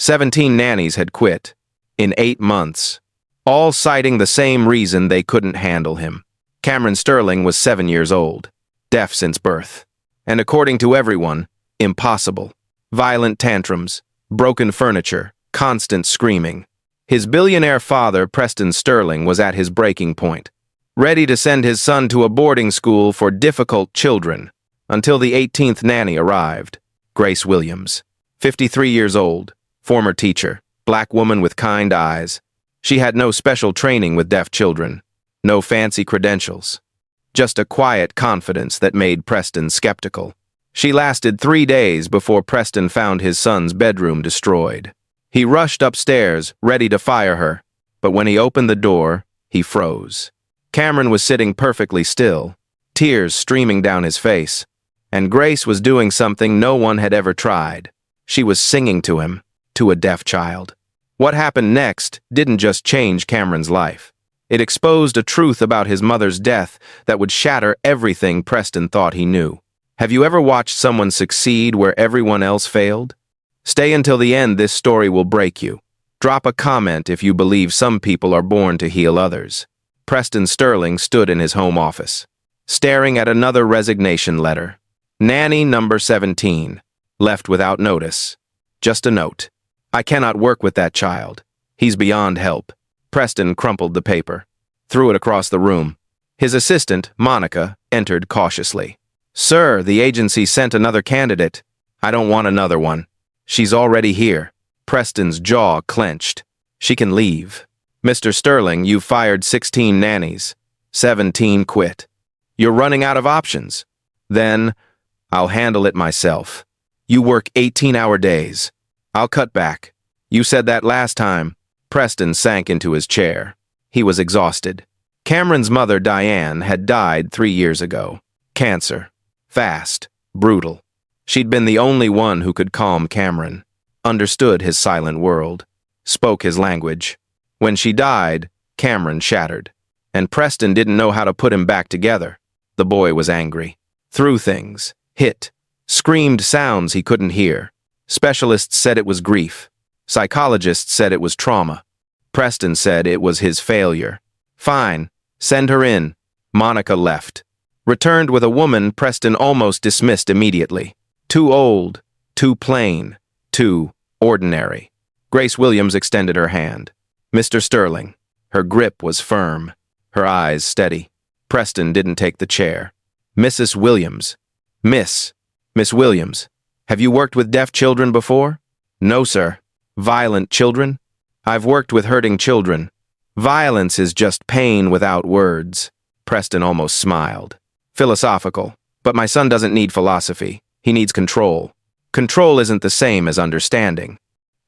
17 nannies had quit in 8 months, all citing the same reason: they couldn't handle him. Cameron Sterling was 7 years old, deaf since birth, and according to everyone, impossible. Violent tantrums, broken furniture, constant screaming. His billionaire father, Preston Sterling, was at his breaking point, ready to send his son to a boarding school for difficult children, until the 18th nanny arrived. Grace Williams, 53 years old, former teacher, black woman with kind eyes. She had no special training with deaf children, no fancy credentials, just a quiet confidence that made Preston skeptical. She lasted 3 days before Preston found his son's bedroom destroyed. He rushed upstairs, ready to fire her, but when he opened the door, he froze. Cameron was sitting perfectly still, tears streaming down his face, and Grace was doing something no one had ever tried. She was singing to him, to a deaf child. What happened next didn't just change Cameron's life. It exposed a truth about his mother's death that would shatter everything Preston thought he knew. Have you ever watched someone succeed where everyone else failed? Stay until the end. This story will break you. Drop a comment if you believe some people are born to heal others. Preston Sterling stood in his home office, staring at another resignation letter. Nanny number 17, left without notice. Just a note. I cannot work with that child. He's beyond help. Preston crumpled the paper, threw it across the room. His assistant, Monica, entered cautiously. Sir, the agency sent another candidate. I don't want another one. She's already here. Preston's jaw clenched. She can leave. Mr. Sterling, you've fired 16 nannies. 17 quit. You're running out of options. Then, I'll handle it myself. You work 18-hour days. I'll cut back. You said that last time. Preston sank into his chair. He was exhausted. Cameron's mother, Diane, had died 3 years ago. Cancer. Fast. Brutal. She'd been the only one who could calm Cameron, understood his silent world, spoke his language. When she died, Cameron shattered, and Preston didn't know how to put him back together. The boy was angry. Threw things. Hit. Screamed sounds he couldn't hear. Specialists said it was grief. Psychologists said it was trauma. Preston said it was his failure. Fine. Send her in. Monica left. Returned with a woman Preston almost dismissed immediately. Too old. Too plain. Too ordinary. Grace Williams extended her hand. Mr. Sterling. Her grip was firm. Her eyes steady. Preston didn't take the chair. Mrs. Williams. Miss Williams. Have you worked with deaf children before? No, sir. Violent children? I've worked with hurting children. Violence is just pain without words. Preston almost smiled. Philosophical. But my son doesn't need philosophy. He needs control. Control isn't the same as understanding.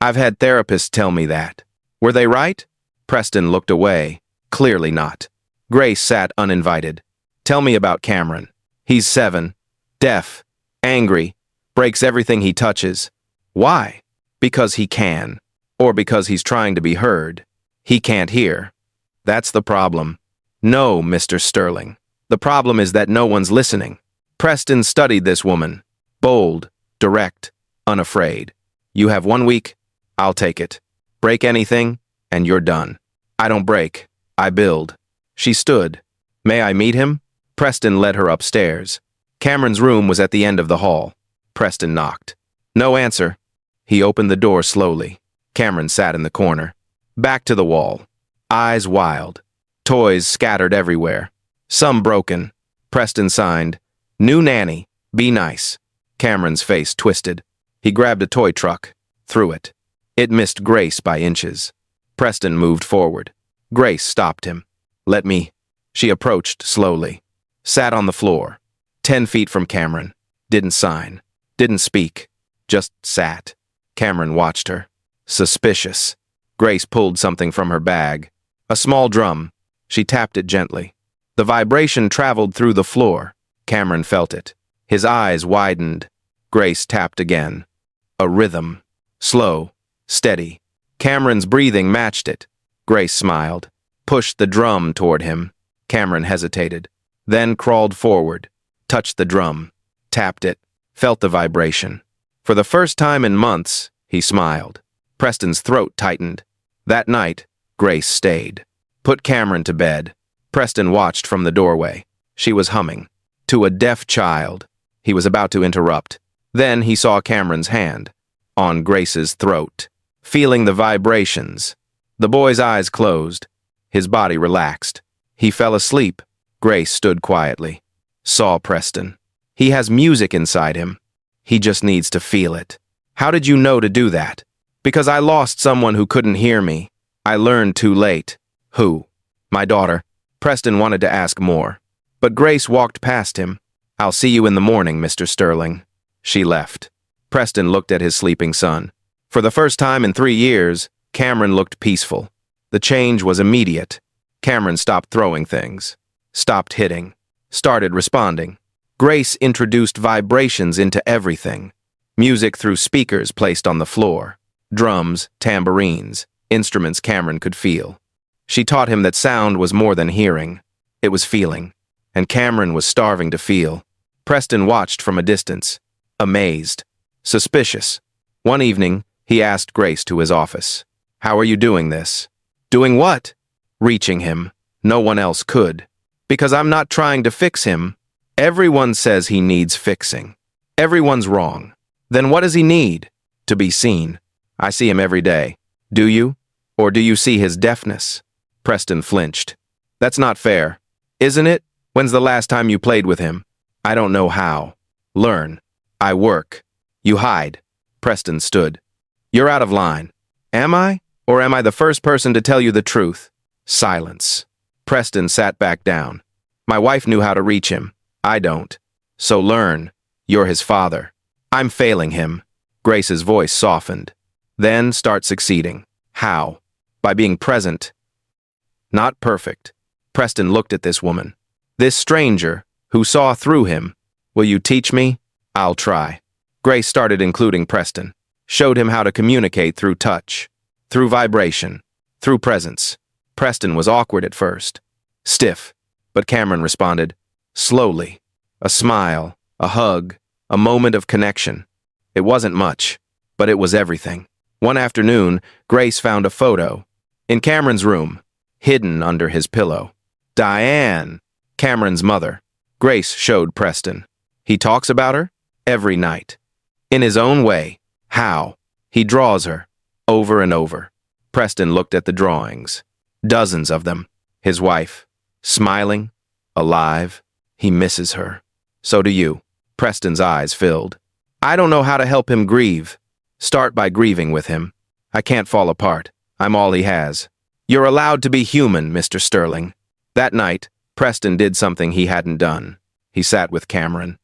I've had therapists tell me that. Were they right? Preston looked away. Clearly not. Grace sat uninvited. Tell me about Cameron. He's 7. Deaf. Angry. Breaks everything he touches. Why? Because he can. Or because he's trying to be heard. He can't hear. That's the problem. No, Mr. Sterling. The problem is that no one's listening. Preston studied this woman. Bold, direct, unafraid. You have 1 week. I'll take it. Break anything, and you're done. I don't break. I build. She stood. May I meet him? Preston led her upstairs. Cameron's room was at the end of the hall. Preston knocked. No answer. He opened the door slowly. Cameron sat in the corner. Back to the wall. Eyes wild. Toys scattered everywhere. Some broken. Preston signed, New nanny. Be nice. Cameron's face twisted. He grabbed a toy truck. Threw it. It missed Grace by inches. Preston moved forward. Grace stopped him. Let me. She approached slowly. Sat on the floor. 10 feet from Cameron. Didn't sign. Didn't speak. Just sat. Cameron watched her. Suspicious. Grace pulled something from her bag. A small drum. She tapped it gently. The vibration traveled through the floor. Cameron felt it. His eyes widened. Grace tapped again. A rhythm. Slow. Steady. Cameron's breathing matched it. Grace smiled. Pushed the drum toward him. Cameron hesitated. Then crawled forward. Touched the drum. Tapped it. Felt the vibration. For the first time in months, he smiled. Preston's throat tightened. That night, Grace stayed. Put Cameron to bed. Preston watched from the doorway. She was humming. To a deaf child. He was about to interrupt. Then he saw Cameron's hand. On Grace's throat. Feeling the vibrations. The boy's eyes closed. His body relaxed. He fell asleep. Grace stood quietly. Saw Preston. He has music inside him. He just needs to feel it. How did you know to do that? Because I lost someone who couldn't hear me. I learned too late. Who? My daughter. Preston wanted to ask more. But Grace walked past him. I'll see you in the morning, Mr. Sterling. She left. Preston looked at his sleeping son. For the first time in 3 years, Cameron looked peaceful. The change was immediate. Cameron stopped throwing things. Stopped hitting. Started responding. Grace introduced vibrations into everything. Music through speakers placed on the floor. Drums, tambourines, instruments Cameron could feel. She taught him that sound was more than hearing. It was feeling. And Cameron was starving to feel. Preston watched from a distance. Amazed. Suspicious. One evening, he asked Grace to his office. How are you doing this? Doing what? Reaching him. No one else could. Because I'm not trying to fix him. Everyone says he needs fixing. Everyone's wrong. Then what does he need? To be seen. I see him every day. Do you? Or do you see his deafness? Preston flinched. That's not fair. Isn't it? When's the last time you played with him? I don't know how. Learn. I work. You hide. Preston stood. You're out of line. Am I? Or am I the first person to tell you the truth? Silence. Preston sat back down. My wife knew how to reach him. I don't. So learn. You're his father. I'm failing him. Grace's voice softened. Then start succeeding. How? By being present. Not perfect. Preston looked at this woman. This stranger, who saw through him. Will you teach me? I'll try. Grace started including Preston. Showed him how to communicate through touch. Through vibration. Through presence. Preston was awkward at first. Stiff. But Cameron responded. Slowly. A smile. A hug. A moment of connection. It wasn't much. But it was everything. One afternoon, Grace found a photo. In Cameron's room. Hidden under his pillow. Diane. Cameron's mother. Grace showed Preston. He talks about her? Every night. In his own way. How? He draws her. Over and over. Preston looked at the drawings. Dozens of them. His wife. Smiling. Alive. He misses her. So do you. Preston's eyes filled. I don't know how to help him grieve. Start by grieving with him. I can't fall apart. I'm all he has. You're allowed to be human, Mr. Sterling. That night, Preston did something he hadn't done. He sat with Cameron.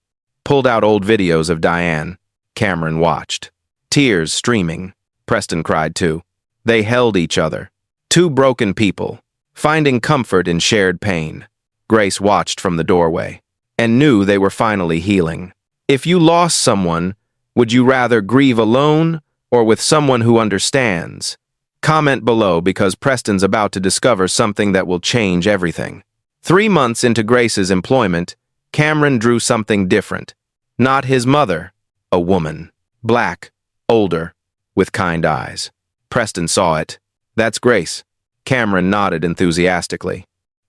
Pulled out old videos of Diane. Cameron watched. Tears streaming. Preston cried too. They held each other. Two broken people, finding comfort in shared pain. Grace watched from the doorway and knew they were finally healing. If you lost someone, would you rather grieve alone or with someone who understands? Comment below because Preston's about to discover something that will change everything. 3 months into Grace's employment, Cameron drew something different. Not his mother, a woman. Black, older, with kind eyes. Preston saw it. That's Grace. Cameron nodded enthusiastically.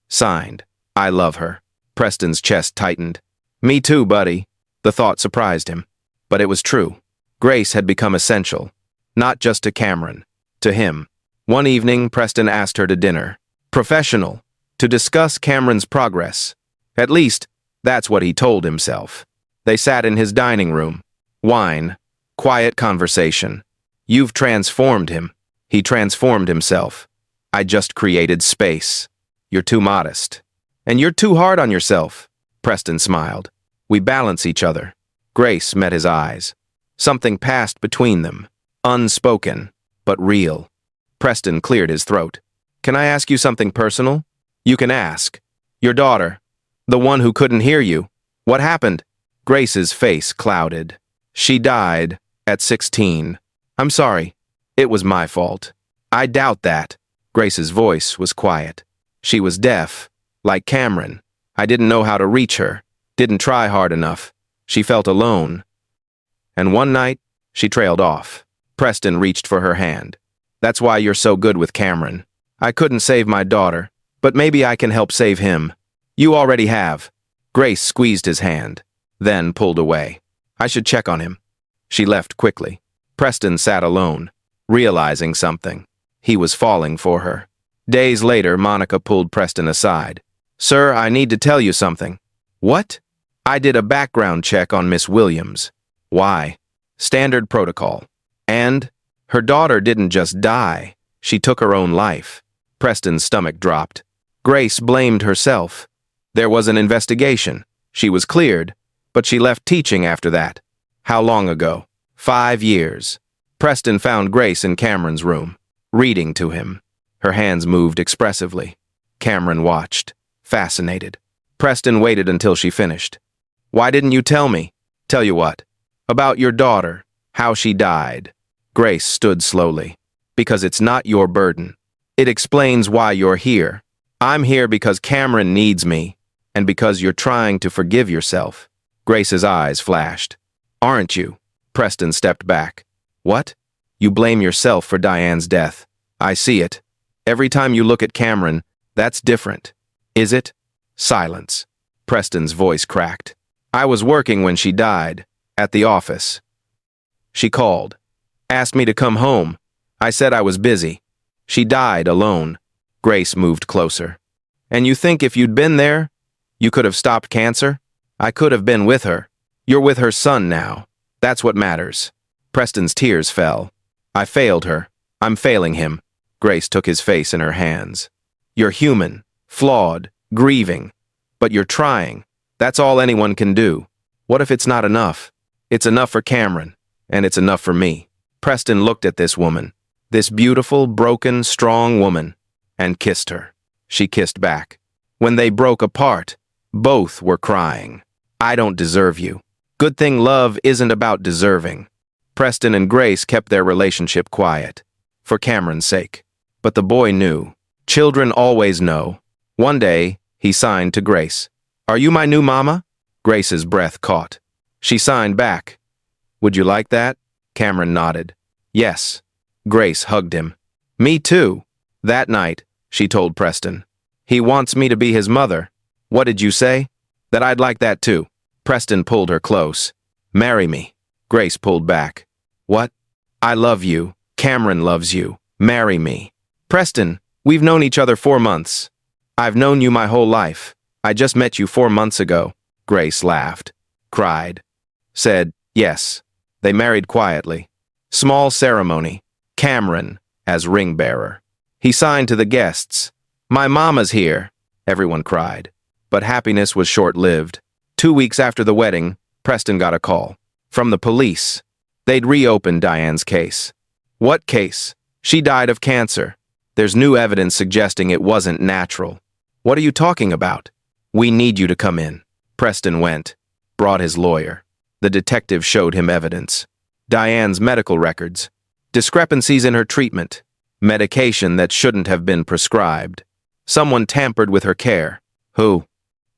Signed, I love her. Preston's chest tightened. Me too, buddy. The thought surprised him. But it was true. Grace had become essential. Not just to Cameron. To him. One evening, Preston asked her to dinner. Professional. To discuss Cameron's progress. At least, that's what he told himself. They sat in his dining room. Wine. Quiet conversation. You've transformed him. He transformed himself. I just created space. You're too modest. And you're too hard on yourself. Preston smiled. We balance each other. Grace met his eyes. Something passed between them. Unspoken, but real. Preston cleared his throat. Can I ask you something personal? You can ask. Your daughter. The one who couldn't hear you. What happened? Grace's face clouded. She died at 16. I'm sorry. It was my fault. I doubt that. Grace's voice was quiet. She was deaf, like Cameron. I didn't know how to reach her. Didn't try hard enough. She felt alone. And one night, she trailed off. Preston reached for her hand. That's why you're so good with Cameron. I couldn't save my daughter, but maybe I can help save him. You already have. Grace squeezed his hand, then pulled away. I should check on him. She left quickly. Preston sat alone, realizing something. He was falling for her. Days later, Monica pulled Preston aside. Sir, I need to tell you something. What? I did a background check on Miss Williams. Why? Standard protocol. And? Her daughter didn't just die. She took her own life. Preston's stomach dropped. Grace blamed herself. There was an investigation. She was cleared, but she left teaching after that. How long ago? 5 years. Preston found Grace in Cameron's room, reading to him. Her hands moved expressively. Cameron watched, fascinated. Preston waited until she finished. Why didn't you tell me? Tell you what? About your daughter, how she died. Grace stood slowly. Because it's not your burden. It explains why you're here. I'm here because Cameron needs me, and because you're trying to forgive yourself. Grace's eyes flashed. Aren't you? Preston stepped back. What? You blame yourself for Diane's death. I see it. Every time you look at Cameron, that's different. Is it? Silence. Preston's voice cracked. I was working when she died, at the office. She called. Asked me to come home. I said I was busy. She died alone. Grace moved closer. And you think if you'd been there, you could have stopped cancer? I could have been with her. You're with her son now. That's what matters. Preston's tears fell. I failed her. I'm failing him. Grace took his face in her hands. You're human, flawed, grieving. But you're trying. That's all anyone can do. What if it's not enough? It's enough for Cameron, and it's enough for me. Preston looked at this woman, this beautiful, broken, strong woman, and kissed her. She kissed back. When they broke apart, both were crying. I don't deserve you. Good thing love isn't about deserving. Preston and Grace kept their relationship quiet, for Cameron's sake. But the boy knew. Children always know. One day, he signed to Grace. Are you my new mama? Grace's breath caught. She signed back. Would you like that? Cameron nodded. Yes. Grace hugged him. Me too. That night, she told Preston. He wants me to be his mother. What did you say? That I'd like that too. Preston pulled her close. Marry me. Grace pulled back. What? I love you. Cameron loves you. Marry me. Preston, we've known each other 4 months. I've known you my whole life. I just met you 4 months ago. Grace laughed, cried, said, yes. They married quietly. Small ceremony. Cameron as ring bearer. He signed to the guests. My mama's here, everyone cried. But happiness was short-lived. 2 weeks after the wedding, Preston got a call. From the police. They'd reopened Diane's case. What case? She died of cancer. There's new evidence suggesting it wasn't natural. What are you talking about? We need you to come in. Preston went, brought his lawyer. The detective showed him evidence. Diane's medical records. Discrepancies in her treatment. Medication that shouldn't have been prescribed. Someone tampered with her care. Who?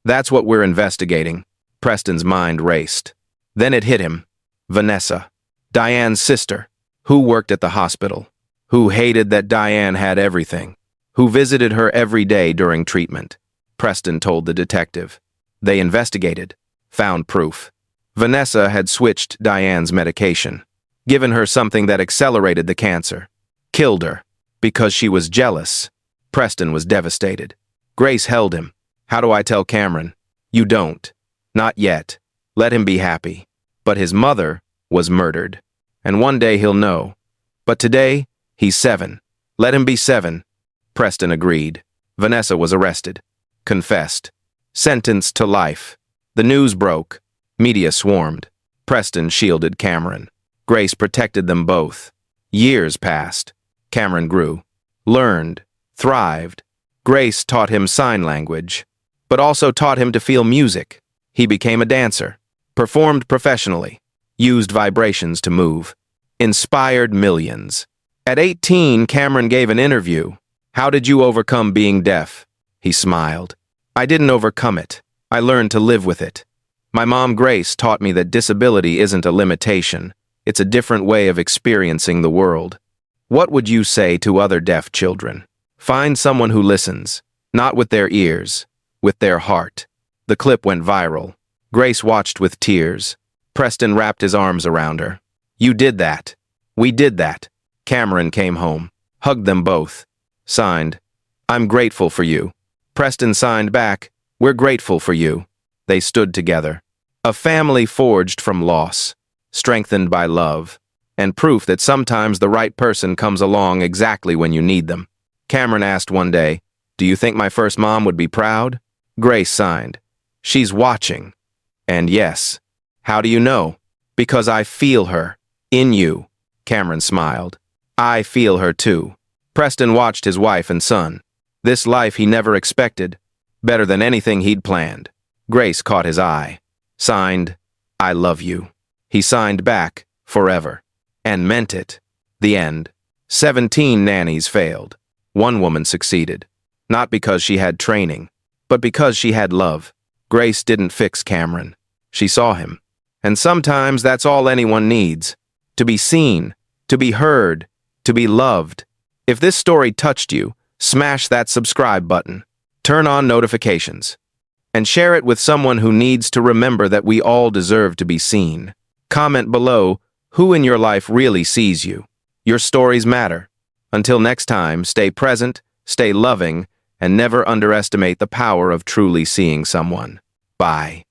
That's what we're investigating. Preston's mind raced. Then it hit him. Vanessa. Diane's sister. Who worked at the hospital. Who hated that Diane had everything. Who visited her every day during treatment. Preston told the detective. They investigated. Found proof. Vanessa had switched Diane's medication. Given her something that accelerated the cancer. Killed her. Because she was jealous. Preston was devastated. Grace held him. How do I tell Cameron? You don't. Not yet. Let him be happy. But his mother was murdered. And one day he'll know. But today, he's 7. Let him be 7. Preston agreed. Vanessa was arrested. Confessed. Sentenced to life. The news broke. Media swarmed. Preston shielded Cameron. Grace protected them both. Years passed. Cameron grew. Learned. Thrived. Grace taught him sign language. But also taught him to feel music. He became a dancer. Performed professionally. Used vibrations to move. Inspired millions. At 18, Cameron gave an interview. How did you overcome being deaf? He smiled. I didn't overcome it. I learned to live with it. My mom, Grace, taught me that disability isn't a limitation. It's a different way of experiencing the world. What would you say to other deaf children? Find someone who listens, not with their ears, with their heart. The clip went viral. Grace watched with tears. Preston wrapped his arms around her. You did that. We did that. Cameron came home, hugged them both. Signed, I'm grateful for you. Preston signed back, we're grateful for you. They stood together. A family forged from loss, strengthened by love, and proof that sometimes the right person comes along exactly when you need them. Cameron asked one day, do you think my first mom would be proud? Grace signed, she's watching. And yes. How do you know? Because I feel her. In you. Cameron smiled. I feel her too. Preston watched his wife and son. This life he never expected. Better than anything he'd planned. Grace caught his eye. Signed, I love you. He signed back, forever. And meant it. The end. 17 nannies failed. One woman succeeded. Not because she had training, but because she had love. Grace didn't fix Cameron. She saw him. And sometimes that's all anyone needs. To be seen, to be heard, to be loved. If this story touched you, smash that subscribe button. Turn on notifications. And share it with someone who needs to remember that we all deserve to be seen. Comment below who in your life really sees you. Your stories matter. Until next time, stay present, stay loving, and never underestimate the power of truly seeing someone. Bye.